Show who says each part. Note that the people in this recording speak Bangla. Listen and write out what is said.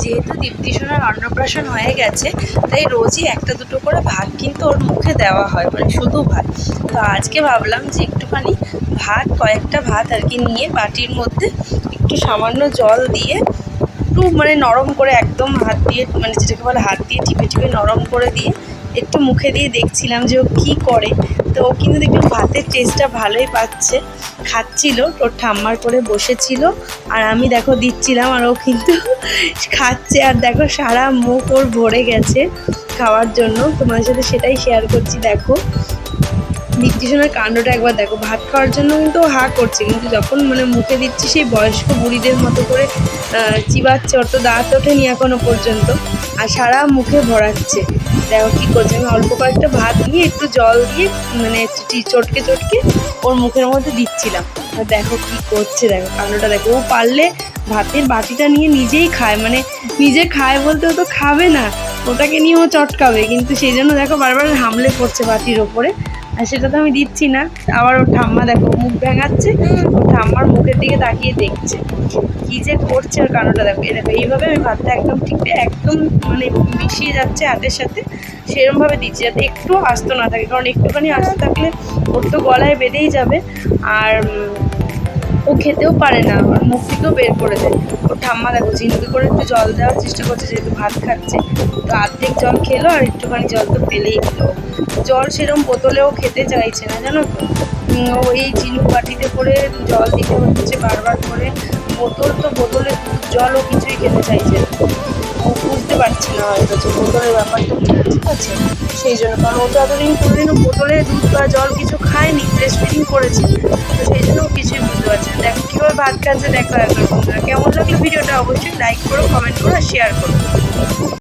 Speaker 1: যেহেতু দীপ্তিসোনার অন্নপ্রাশন হয়ে গেছে, তাই রোজই একটা দুটো করে ভাত কিন্তু ওর মুখে দেওয়া হয়, মানে শুধু ভাত। তো আজকে ভাবলাম যে একটুখানি ভাত, কয়েকটা ভাত আর কি নিয়ে বাটির মধ্যে একটু সামান্য জল দিয়ে একটু মানে নরম করে একদম হাত দিয়ে, মানে যেটাকে বলে হাত দিয়ে টিপে টিপে নরম করে দিয়ে একটু মুখে দিয়ে দেখছিলাম যে ও কী করে। তো ও কিন্তু দেখলাম ভাতের টেস্টটা ভালোই পাচ্ছে, খাচ্ছিল, ওর ঠাম্মার করে বসেছিল আর আমি দেখো দিচ্ছিলাম, আর ও কিন্তু খাচ্ছে। আর দেখো সারা মুখ ওর ভরে গেছে খাওয়ার জন্য। তোমার সাথে সেটাই শেয়ার করছি। দেখো দীপ্তিসোনার কাণ্ডটা একবার দেখো, ভাত খাওয়ার জন্য কিন্তু হা করছে, কিন্তু যখন মানে মুখে দিচ্ছি সেই বয়স্ক বুড়িদের মতো করে চিবাচ্ছে, ওর তো দাঁত ওঠেনি এখনো পর্যন্ত, আর সারা মুখে ভরাচ্ছে। দেখো কী করছে, আমি অল্প কয়েকটা ভাত নিয়ে একটু জল দিয়ে মানে চটকে চটকে ওর মুখের মধ্যে দিচ্ছিলাম। আর দেখো কী করছে, দেখো কাণ্ডটা দেখো। ও পারলে ভাতের বাটিটা নিয়ে নিজেই খায়, মানে নিজে খায় বলতে ও তো খাবে না, ওটাকে নিয়ে ও চটকাবে, কিন্তু সেই জন্য দেখো বারবার হামলে পড়ছে বাটির ওপরে। আর সেটা তো আমি দিচ্ছি না। আবার ওর ঠাম্মা দেখো মুখ ভেঙাচ্ছে, ওর ঠাম্মার মুখের দিকে তাকিয়ে দেখছে কী যে করছে। ওর কাণ্ডটা দেখো। দেখো এইভাবে আমি ভাতটা একদম টিপে একদম মানে মিশিয়ে যাচ্ছে হাতের সাথে, সেরমভাবে দিচ্ছি যাতে একটু আস্ত না থাকে, কারণ একটুখানি আস্ত থাকলে ওর তো গলায় বেঁধেই যাবে, আর ও খেতেও পারে না, ওর মুখ থেকেও বের করে দেয়। ওর ঠাম্মা দেখো চিনকে করে একটু জল দেওয়ার চেষ্টা করছে, যেহেতু ভাত খাচ্ছে। তো অর্ধেক জল খেলো আর একটুখানি জল তো ফেলেই দিল। জল সেরকম বোতলেও খেতে চাইছে না, জানো তো। ও এই ঝিনুক বাটিতে করে জল দিতে হচ্ছে বারবার করে। বোতলে জলও কিছুই খেতে চাইছে না। ও বুঝতে পারছি না হয়তো যে বোতলের ব্যাপারটা কী আছে, ঠিক আছে। সেই জন্য, কারণ ও তো এতদিন কোনোদিনও বোতলে দুধ বা জল কিছু খায়নি, ব্রেস্ট ফিডিং করেছে, তো সেই জন্য ও কিছুই বুঝতে পারছে না। দেখো কীভাবে ভাত খাচ্ছে, দেখো একবার বন্ধুরা। কেমন লাগলো ভিডিওটা অবশ্যই লাইক করো, কমেন্ট করো আর শেয়ার করো।